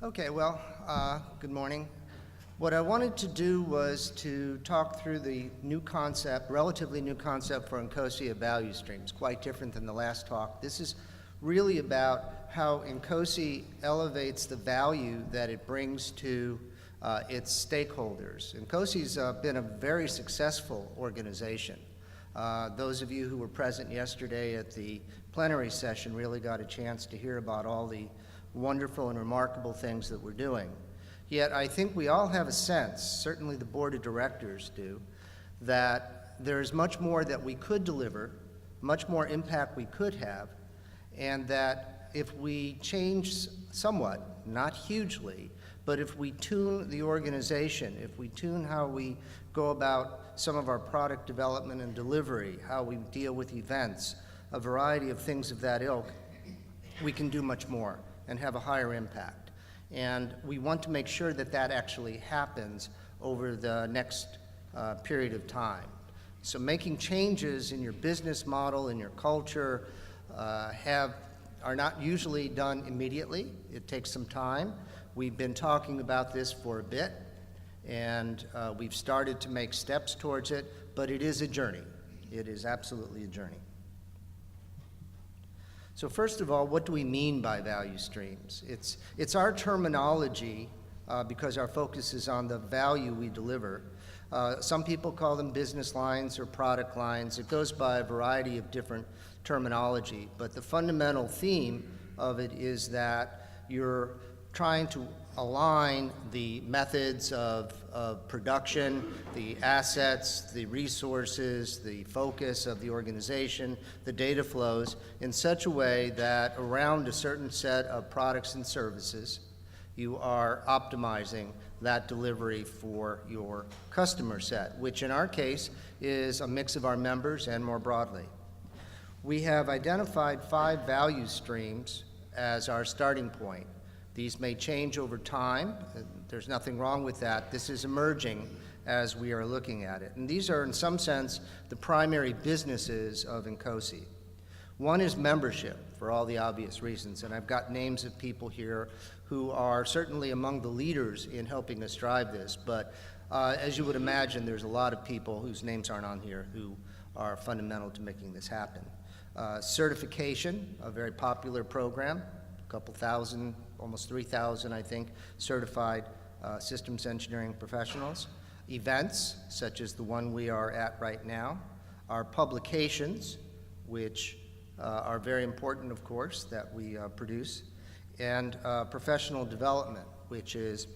Okay, well, good morning. What I wanted to do was to talk through the new concept, relatively new concept for INCOSE of value streams, quite different than the last talk. This is really about how INCOSE elevates the value that it brings to its stakeholders. INCOSE's been a very successful organization. Those of you who were present yesterday at the plenary session really got a chance to hear about all the wonderful and remarkable things that we're doing. Yet I think we all have a sense, certainly the board of directors do, that there's much more that we could deliver, much more impact we could have, and that if we change somewhat, not hugely, but if we tune the organization, if we tune how we go about some of our product development and delivery, how we deal with events, a variety of things of that ilk, we can do much more and have a higher impact. And we want to make sure that that actually happens over the next period of time. So making changes in your business model, in your culture, are not usually done immediately. It takes some time. We've been talking about this for a bit, and we've started to make steps towards it, but it is a journey. It is absolutely a journey. So first of all, what do we mean by value streams? It's our terminology because our focus is on the value we deliver. Some people call them business lines or product lines. It goes by a variety of different terminology, but the fundamental theme of it is that you're trying to align the methods of production, the assets, the resources, the focus of the organization, the data flows in such a way that around a certain set of products and services, you are optimizing that delivery for your customer set, which in our case is a mix of our members and more broadly. We have identified 5 value streams as our starting point. These may change over time. There's nothing wrong with that. This is emerging as we are looking at it. And these are, in some sense, the primary businesses of INCOSE. One is membership, for all the obvious reasons. And I've got names of people here who are certainly among the leaders in helping us drive this. But as you would imagine, there's a lot of people whose names aren't on here who are fundamental to making this happen. Certification, a very popular program. Couple thousand, almost 3,000, I think, certified systems engineering professionals. Events, such as the one we are at right now. Our publications, which are very important, of course, that we produce. And professional development, which is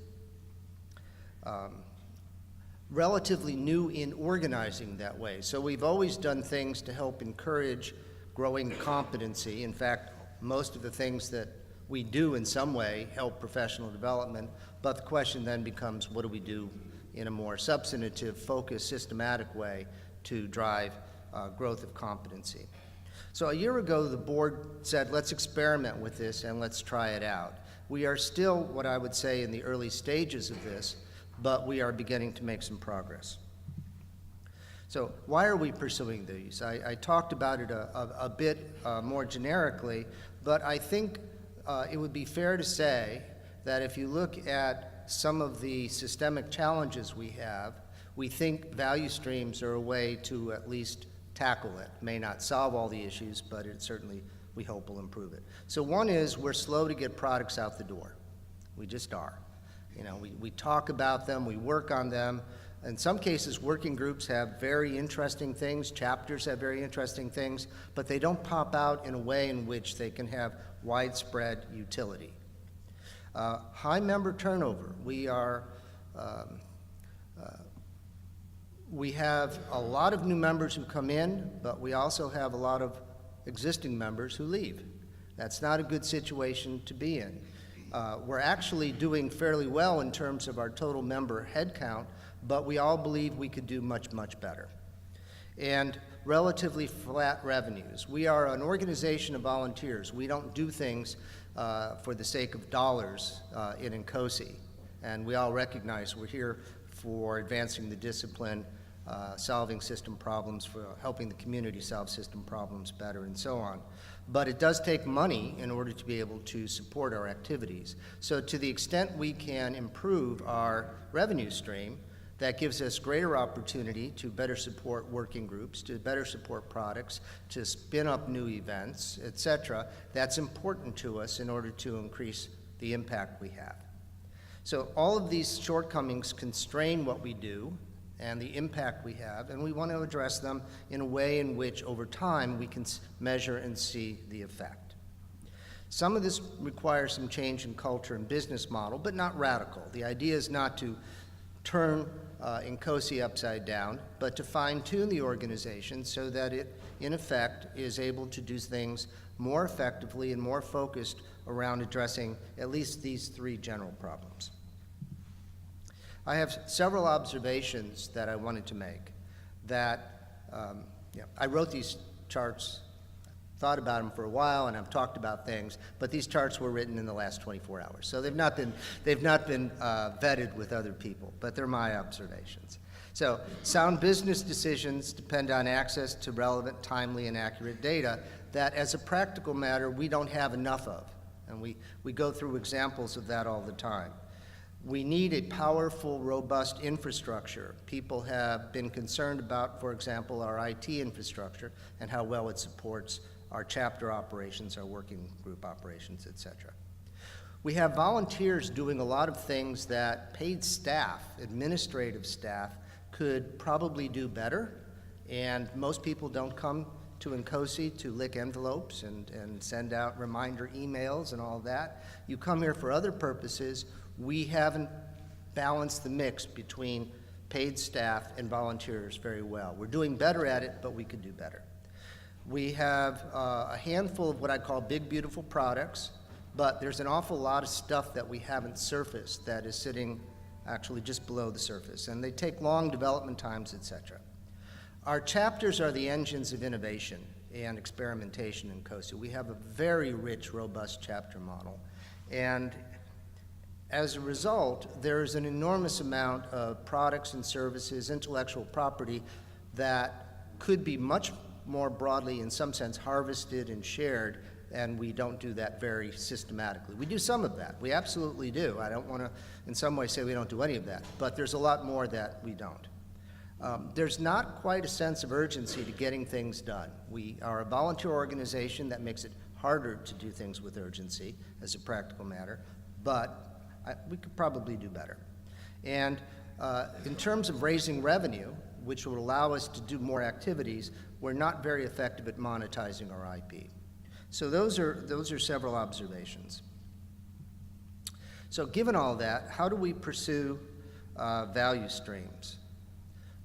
relatively new in organizing that way. So we've always done things to help encourage growing competency. In fact, most of the things that we do in some way help professional development, but the question then becomes, what do we do in a more substantive, focused, systematic way to drive growth of competency? So a year ago, the board said, let's experiment with this and let's try it out. We are still, what I would say, in the early stages of this, but we are beginning to make some progress. So why are we pursuing these? I talked about it a bit more generically, but I think it would be fair to say that if you look at some of the systemic challenges we have, we think value streams are a way to at least tackle it. May not solve all the issues, but it certainly, we hope, will improve it. So one is we're slow to get products out the door. We just are. You know, we talk about them, we work on them. In some cases, working groups have very interesting things, chapters have very interesting things, but they don't pop out in a way in which they can have widespread utility. High member turnover. We have a lot of new members who come in, but we also have a lot of existing members who leave. That's not a good situation to be in. We're actually doing fairly well in terms of our total member headcount, but we all believe we could do much, much better. And relatively flat revenues. We are an organization of volunteers. We don't do things for the sake of dollars in INCOSE. And we all recognize we're here for advancing the discipline solving system problems, for helping the community solve system problems better, and so on. But it does take money in order to be able to support our activities. So to the extent we can improve our revenue stream, that gives us greater opportunity to better support working groups, to better support products, to spin up new events, et cetera. That's important to us in order to increase the impact we have. So all of these shortcomings constrain what we do and the impact we have, and we want to address them in a way in which, over time, we can measure and see the effect. Some of this requires some change in culture and business model, but not radical. The idea is not to turn INCOSE upside down, but to fine-tune the organization so that it, in effect, is able to do things more effectively and more focused around addressing at least these three general problems. I have several observations that I wanted to make. That I wrote these charts, thought about them for a while, and I've talked about things, but these charts were written in the last 24 hours. So they've not been vetted with other people, but they're my observations. So sound business decisions depend on access to relevant, timely, and accurate data that, as a practical matter, we don't have enough of. And we go through examples of that all the time. We need a powerful, robust infrastructure. People have been concerned about, for example, our IT infrastructure and how well it supports our chapter operations, our working group operations, et cetera. We have volunteers doing a lot of things that paid staff, administrative staff, could probably do better, and most people don't come to INCOSE to lick envelopes and send out reminder emails and all that. You come here for other purposes. We haven't balanced the mix between paid staff and volunteers very well. We're doing better at it, but we could do better. We have a handful of what I call big, beautiful products, but there's an awful lot of stuff that we haven't surfaced that is sitting actually just below the surface, and they take long development times, et cetera. Our chapters are the engines of innovation and experimentation in INCOSE. We have a very rich, robust chapter model, and as a result, there is an enormous amount of products and services, intellectual property, that could be much more broadly, in some sense, harvested and shared, and we don't do that very systematically. We do some of that. We absolutely do. I don't want to, in some way, say we don't do any of that, but there's a lot more that we don't. There's not quite a sense of urgency to getting things done. We are a volunteer organization. That makes it harder to do things with urgency as a practical matter, but we could probably do better. And in terms of raising revenue, which will allow us to do more activities, we're not very effective at monetizing our IP. So those are several observations. So given all that, how do we pursue value streams?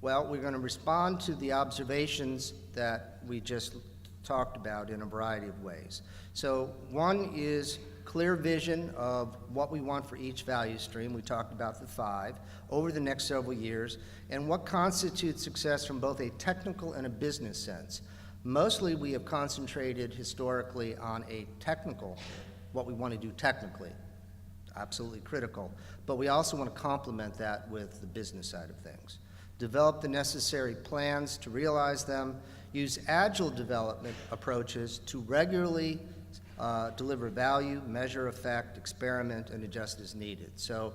Well, we're going to respond to the observations that we just talked about in a variety of ways. So one is clear vision of what we want for each value stream. We talked about the 5 over the next several years, and what constitutes success from both a technical and a business sense. Mostly we have concentrated historically on a technical, what we want to do technically, absolutely critical, but we also want to complement that with the business side of things. Develop the necessary plans to realize them, use agile development approaches to regularly deliver value, measure effect, experiment, and adjust as needed. So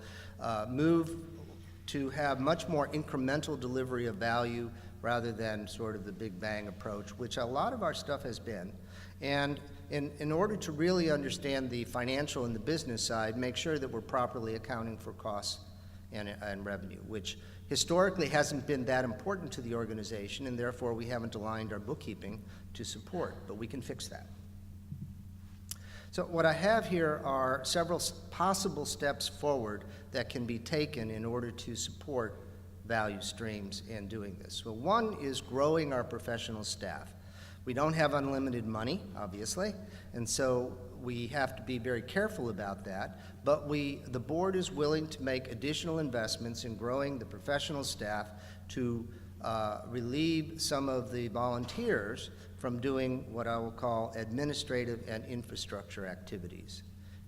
move to have much more incremental delivery of value rather than sort of the big bang approach, which a lot of our stuff has been. And in order to really understand the financial and the business side, make sure that we're properly accounting for costs and revenue, which historically hasn't been that important to the organization, and therefore we haven't aligned our bookkeeping to support, but we can fix that. So what I have here are several possible steps forward that can be taken in order to support value streams in doing this. So one is growing our professional staff. We don't have unlimited money, obviously, and so we have to be very careful about that, but the board is willing to make additional investments in growing the professional staff to relieve some of the volunteers from doing what I will call administrative and infrastructure activities,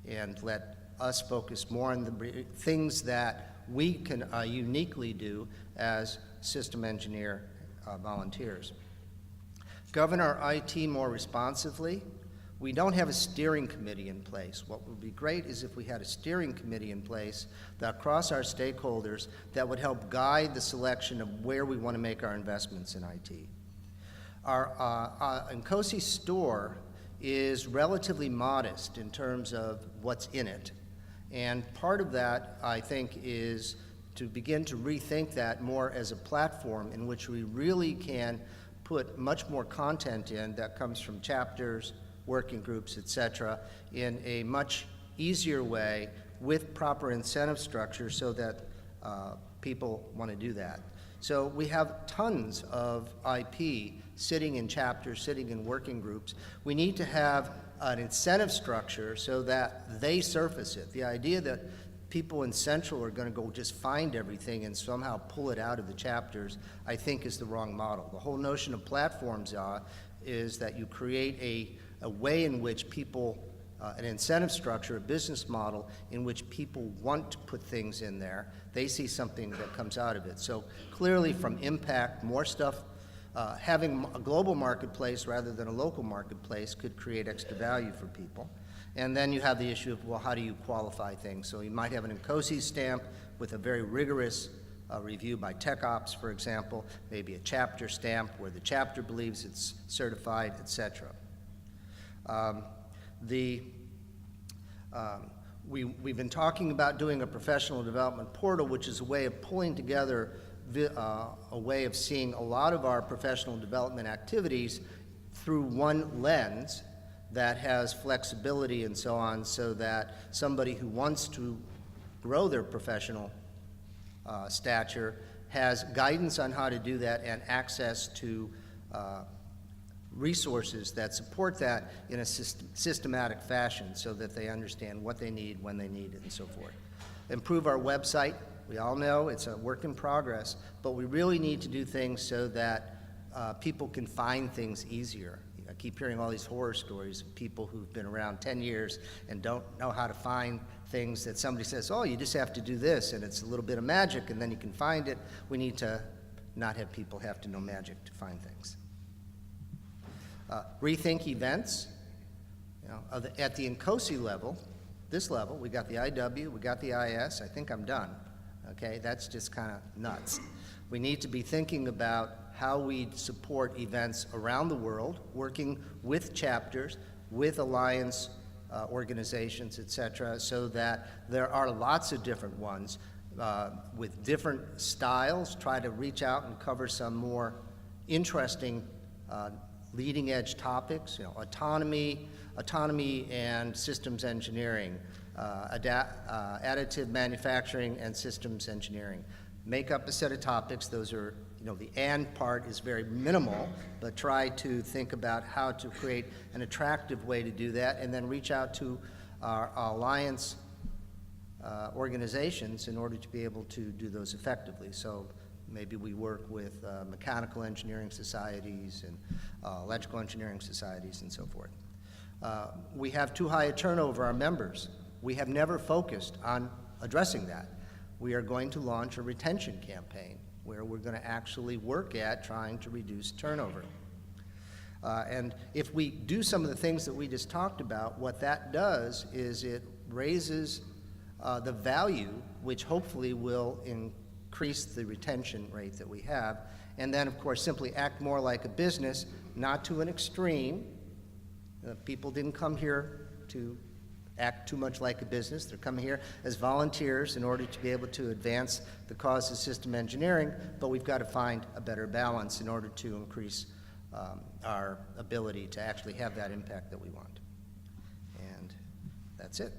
and let us focus more on the things that we can uniquely do as system engineer volunteers. Govern our IT more responsively. We don't have a steering committee in place. What would be great is if we had a steering committee in place that across our stakeholders that would help guide the selection of where we want to make our investments in IT. Our INCOSE store is relatively modest in terms of what's in it. And part of that, I think, is to begin to rethink that more as a platform in which we really can put much more content in that comes from chapters, working groups, et cetera, in a much easier way with proper incentive structure so that people want to do that. So we have tons of IP sitting in chapters, sitting in working groups. We need to have an incentive structure so that they surface it. The idea that people in Central are going to go just find everything and somehow pull it out of the chapters, I think is the wrong model. The whole notion of platforms is that you create a way in which people, an incentive structure, a business model in which people want to put things in there. They see something that comes out of it. So clearly from impact, more stuff, having a global marketplace rather than a local marketplace could create extra value for people. And then you have the issue of, well, how do you qualify things? So you might have an INCOSE stamp with a very rigorous review by Tech Ops, for example, maybe a chapter stamp where the chapter believes it's certified, et cetera. We've been talking about doing a professional development portal, which is a way of pulling together a way of seeing a lot of our professional development activities through one lens that has flexibility and so on, so that somebody who wants to grow their professional stature has guidance on how to do that and access to resources that support that in a systematic fashion so that they understand what they need, when they need it, and so forth. Improve our website. We all know it's a work in progress, but we really need to do things so that people can find things easier. I keep hearing all these horror stories of people who've been around 10 years and don't know how to find things that somebody says, oh, you just have to do this, and it's a little bit of magic, and then you can find it. We need to not have people have to know magic to find things. Rethink events. You know, at the INCOSE level, this level, we got the IW, we got the IS. I think I'm done. Okay, that's just kind of nuts. We need to be thinking about how we support events around the world, working with chapters, with alliance organizations, et cetera, so that there are lots of different ones with different styles. Try to reach out and cover some more interesting leading edge topics, you know, autonomy and systems engineering, additive manufacturing and systems engineering. Make up a set of topics. Those are, you know, the and part is very minimal, but try to think about how to create an attractive way to do that, and then reach out to our alliance organizations in order to be able to do those effectively. So maybe we work with mechanical engineering societies and electrical engineering societies and so forth. We have too high a turnover of our members. We have never focused on addressing that. We are going to launch a retention campaign where we're going to actually work at trying to reduce turnover. And if we do some of the things that we just talked about, what that does is it raises the value, which hopefully will increase the retention rate that we have. And then, of course, simply act more like a business, not to an extreme. People didn't come here to act too much like a business. They're coming here as volunteers in order to be able to advance the cause of system engineering, but we've got to find a better balance in order to increase our ability to actually have that impact that we want. And that's it.